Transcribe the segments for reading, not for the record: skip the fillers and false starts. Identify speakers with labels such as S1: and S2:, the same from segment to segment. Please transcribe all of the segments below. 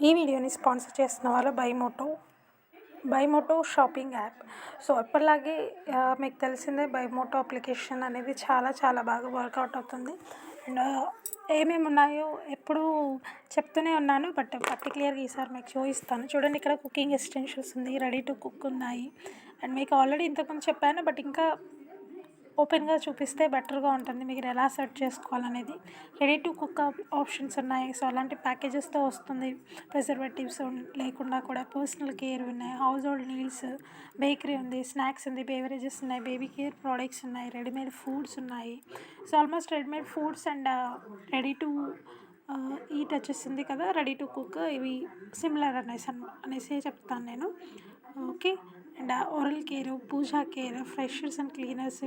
S1: ఈ వీడియోని స్పాన్సర్ చేస్తున్న వాళ్ళు బైమోటో షాపింగ్ యాప్. సో ఎప్పటిలాగే మీకు తెలిసిందే బైమోటో అప్లికేషన్ అనేది చాలా చాలా బాగా వర్కౌట్ అవుతుంది. అండ్ ఏమేమి ఉన్నాయో ఎప్పుడూ చెప్తూనే ఉన్నాను, బట్ పర్టికులర్గా ఈసారి మీకు చూపిస్తాను. చూడండి, ఇక్కడ కుకింగ్ ఎసెన్షియల్స్ ఉంది, రెడీ టు కుక్ ఉన్నాయి. అండ్ మీకు ఆల్రెడీ ఇంతకుముందు చెప్పాను, బట్ ఇంకా ఓపెన్గా చూపిస్తే బెటర్గా ఉంటుంది, మీరు ఎలా సెర్చ్ చేసుకోవాలనేది. రెడీ టు కుక్ ఆప్షన్స్ ఉన్నాయి. సో అలాంటి ప్యాకేజెస్తో వస్తుంది. ప్రిజర్వేటివ్స్ లేకుండా కూడా పర్సనల్ కేర్ ఉన్నాయి, హౌస్ హోల్డ్ నీడ్స్, బేకరీ ఉంది, స్నాక్స్ ఉంది, బేవరేజెస్ ఉన్నాయి, బేబీ కేర్ ప్రోడక్ట్స్ ఉన్నాయి, రెడీమేడ్ ఫుడ్స్ ఉన్నాయి. So almost readymade foods and ready to eat వచ్చేసింది కదా, రెడీ టు కుక్ ఇవి సిమిలర్ అనేసి చెప్తాను నేను. Okay. And oral care, puja care, freshers and cleaners,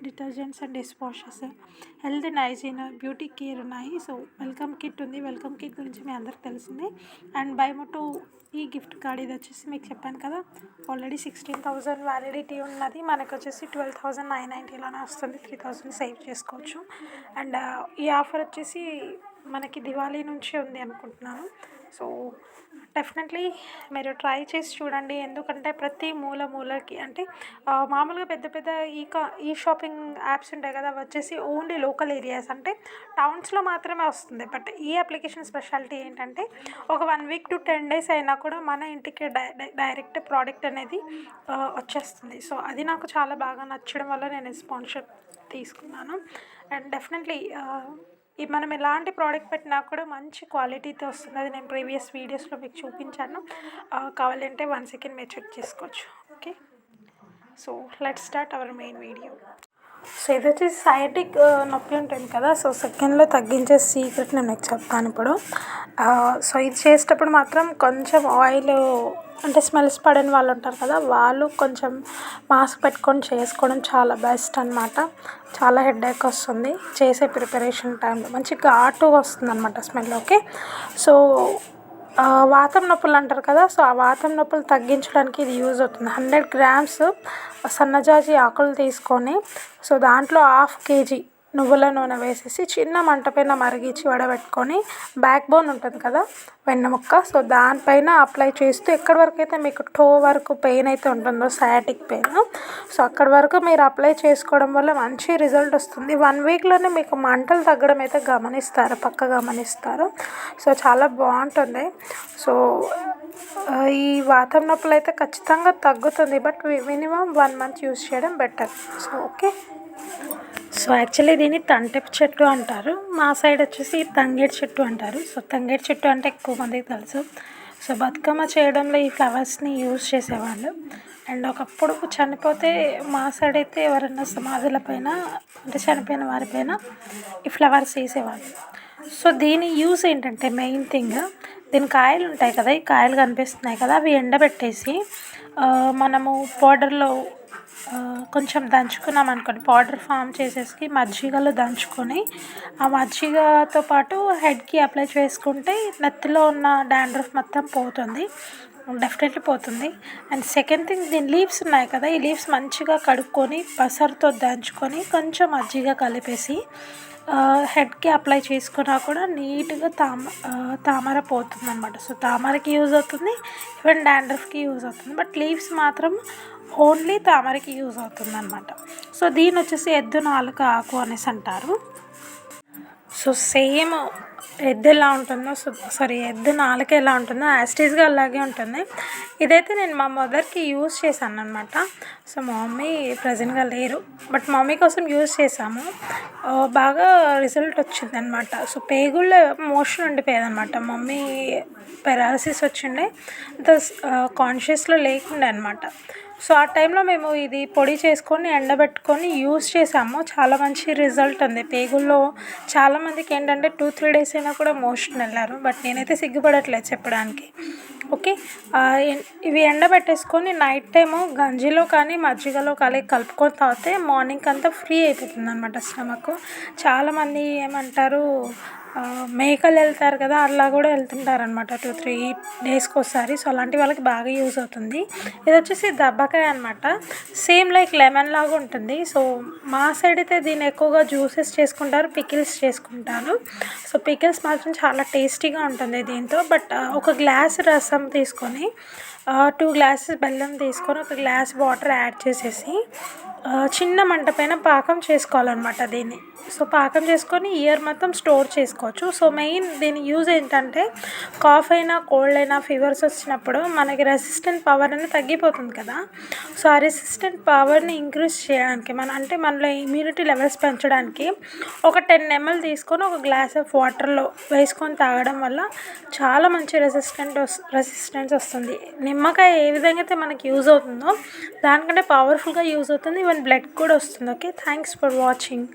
S1: detergents and dish washes, health and hygiene, beauty care ఉన్నాయి. So welcome kit ఉంది. Welcome kit గురించి మీ అందరికి తెలిసిందే. అండ్ బైమోటో ఈ గిఫ్ట్ కార్డ్ ఇది వచ్చేసి మీకు చెప్పాను కదా, ఆల్రెడీ 16,000 వ్యాలిడిటీ ఉన్నది. మనకు వచ్చేసి 12,990లోనే వస్తుంది. 3,000 సేవ్ చేసుకోవచ్చు. అండ్ ఈ ఆఫర్ వచ్చేసి మనకి దివాళీ నుంచి ఉంది అనుకుంటున్నాను. సో డెఫినెట్లీ మీరు ట్రై చేసి చూడండి. ఎందుకంటే ప్రతి మూలకి అంటే మామూలుగా పెద్ద పెద్ద ఈ షాపింగ్ యాప్స్ ఉంటాయి కదా, అవి వచ్చేసి ఓన్లీ లోకల్ ఏరియాస్ అంటే టౌన్స్లో మాత్రమే వస్తుంది. బట్ ఈ అప్లికేషన్ స్పెషాలిటీ ఏంటంటే ఒక 1 వీక్ to 10 days అయినా కూడా మన ఇంటికి డైరెక్ట్ ప్రోడక్ట్ అనేది వచ్చేస్తుంది. సో అది నాకు చాలా బాగా నచ్చడం వల్ల నేను స్పాన్సర్ తీసుకున్నాను. అండ్ డెఫినెట్లీ మనం ఎలాంటి ప్రోడక్ట్ పెట్టినా కూడా మంచి క్వాలిటీతో వస్తుంది. అది నేను ప్రీవియస్ వీడియోస్లో మీకు చూపించాను. కావాలంటే 1 సెకండ్ మీరు చెక్ చేసుకోవచ్చు. Okay. So let's start our main video. So ఇది వచ్చేసి సయాటిక్ నొప్పి ఉంటుంది కదా, సో సెకండ్లో తగ్గించే సీక్రెట్ నేను మీకు చెప్తాను ఇప్పుడు. సో ఇది చేసేటప్పుడు మాత్రం కొంచెం ఆయిల్ అంటే స్మెల్స్ పడని వాళ్ళు ఉంటారు కదా, వాళ్ళు కొంచెం మాస్క్ పెట్టుకొని చేసుకోవడం చాలా బెస్ట్ అనమాట. చాలా హెడేక్ వస్తుంది చేసే ప్రిపరేషన్ టైంలో, మంచి ఘాటు వస్తుంది అనమాట స్మెల్. ఓకే. సో వాతం నొప్పులు అంటారు కదా, సో ఆ వాతం నొప్పులు తగ్గించడానికి ఇది యూజ్ అవుతుంది. 100 grams సన్నజాజి ఆకులు తీసుకొని, సో దాంట్లో 1/2 kg నువ్వుల నూనె వేసేసి చిన్న మంట పైన మరిగించి వడబెట్టుకొని, బ్యాక్ బోన్ ఉంటుంది కదా వెన్నెముక్క, సో దానిపైన అప్లై చేస్తూ ఎక్కడి వరకు అయితే మీకు టో వరకు పెయిన్ అయితే ఉంటుందో సయాటిక్ పెయిన్, సో అక్కడి వరకు మీరు అప్లై చేసుకోవడం వల్ల మంచి రిజల్ట్ వస్తుంది. 1 weekలోనే మీకు మంటలు తగ్గడం అయితే పక్క గమనిస్తారు. సో చాలా బాగుంటుంది. సో ఈ వాతం నొప్పులు అయితే ఖచ్చితంగా తగ్గుతుంది, బట్ మినిమం 1 month యూజ్ చేయడం better. So okay. So actually దీన్ని తంటెపు చెట్టు అంటారు, మా సైడ్ వచ్చేసి తంగేడు చెట్టు అంటారు. సో తంగేడు చెట్టు అంటే ఎక్కువ మందికి తెలుసు. సో బతుకమ్మ చేయడంలో ఈ ఫ్లవర్స్ని యూజ్ చేసేవాళ్ళు. అండ్ ఒకప్పుడు చనిపోతే మా సైడ్ అయితే ఎవరైనా సమాధుల పైన అంటే చనిపోయిన వారిపైన ఈ ఫ్లవర్స్ వేసేవాళ్ళు. సో దీని యూస్ ఏంటంటే మెయిన్ థింగ్, దీని కాయలు ఉంటాయి కదా, ఈ కాయలు కనిపిస్తున్నాయి కదా, అవి ఎండబెట్టేసి మనము పౌడర్లో కొంచెం దంచుకున్నాం అనుకోండి, పౌడర్ ఫామ్ చేసేసి మజ్జిగలో దంచుకొని ఆ మజ్జిగతో పాటు హెడ్కి అప్లై చేసుకుంటే నెత్తిలో ఉన్న డాండ్రఫ్ మొత్తం పోతుంది, డెఫినెట్లీ పోతుంది. అండ్ సెకండ్ థింగ్, దీని లీవ్స్ ఉన్నాయి కదా, ఈ లీవ్స్ మంచిగా కడుక్కొని పసరుతో దంచుకొని కొంచెం మజ్జిగ కలిపేసి హెడ్కి అప్లై చేసుకున్నా కూడా నీట్గా తామర పోతుంది అనమాట. సో తామరకి యూజ్ అవుతుంది, ఈవెన్ డాండ్రఫ్కి యూజ్ అవుతుంది, బట్ లీవ్స్ మాత్రం ఓన్లీ తామరకి యూజ్ అవుతుంది అనమాట. సో దీని వచ్చేసి ఎద్దు నాలుక ఆకు అనేసి అంటారు. సో సేమ్ ఎద్దు ఎలా ఉంటుందో ఎద్దు నాలుక ఎలా ఉంటుందో యాస్టీస్గా అలాగే ఉంటుంది. ఇదైతే నేను మా మదర్కి యూజ్ చేశాను అనమాట. సో మా మమ్మీ ప్రజెంట్గా లేరు, బట్ మమ్మీ కోసం యూజ్ చేసాము, బాగా రిజల్ట్ వచ్చింది అనమాట. సో పేగుల్లో మోషన్ ఉండిపోయేది అనమాట. మమ్మీ పెరాలసిస్ వచ్చిండే, అంత కాన్షియస్లో లేకుండే అనమాట. సో ఆ టైంలో మేము ఇది పొడి చేసుకొని ఎండబెట్టుకొని యూజ్ చేసాము, చాలా మంచి రిజల్ట్ ఉంది. పేగుల్లో చాలామందికి ఏంటంటే 2-3 days అయినా కూడా మోషన్ వెళ్ళారు, బట్ నేనైతే సిగ్గుపడట్లేదు చెప్పడానికి. ఓకే. ఇవి ఎండబెట్టేసుకొని నైట్ టైము గంజిలో కానీ మజ్జిగలో కానీ కలుపుకొని తాగితే మార్నింగ్ అంతా ఫ్రీ అయిపోతుంది అనమాట స్టమక్. చాలామంది ఏమంటారు, మేకలు వెళ్తారు కదా, అలా కూడా వెళ్తుంటారనమాట 2-3 డేస్కి ఒకసారి. సో అలాంటి వాళ్ళకి బాగా యూజ్ అవుతుంది. ఇది వచ్చేసి దబ్బకాయ అనమాట. సేమ్ లైక్ లెమన్ లాగా ఉంటుంది. సో మా సైడ్ అయితే దీన్ని ఎక్కువగా జ్యూసెస్ చేసుకుంటారు, పికిల్స్ చేసుకుంటారు. సో పికిల్స్ మాత్రం చాలా టేస్టీగా ఉంటుంది దీంతో. బట్ ఒక గ్లాస్ రసం తీసుకొని 2 గ్లాసెస్ బెల్లం తీసుకొని ఒక గ్లాస్ వాటర్ యాడ్ చేసేసి చిన్న మంట పైన పాకం చేసుకోవాలన్నమాట దీన్ని. సో పాకం చేసుకొని ఇయర్ మొత్తం స్టోర్ చేసుకోవచ్చు. సో మెయిన్ దీని యూజ్ ఏంటంటే కాఫ్ అయినా, కోల్డ్ అయినా, ఫీవర్స్ వచ్చినప్పుడు మనకి రెసిస్టెంట్ పవర్ అనేది తగ్గిపోతుంది కదా. సో ఆ రెసిస్టెంట్ పవర్ని ఇంక్రీజ్ చేయడానికి అంటే మనలో ఇమ్యూనిటీ లెవెల్స్ పెంచడానికి ఒక 10 ml తీసుకొని ఒక గ్లాస్ ఆఫ్ వాటర్లో వేసుకొని తాగడం వల్ల చాలా మంచి రెసిస్టెన్స్ వస్తుంది. నిమ్మకాయ ఏ విధంగా అయితే మనకి యూజ్ అవుతుందో దానికంటే పవర్ఫుల్గా యూజ్ అవుతుంది. ఈవెన్ బ్లడ్ కూడా వస్తుంది. Okay, thanks for watching.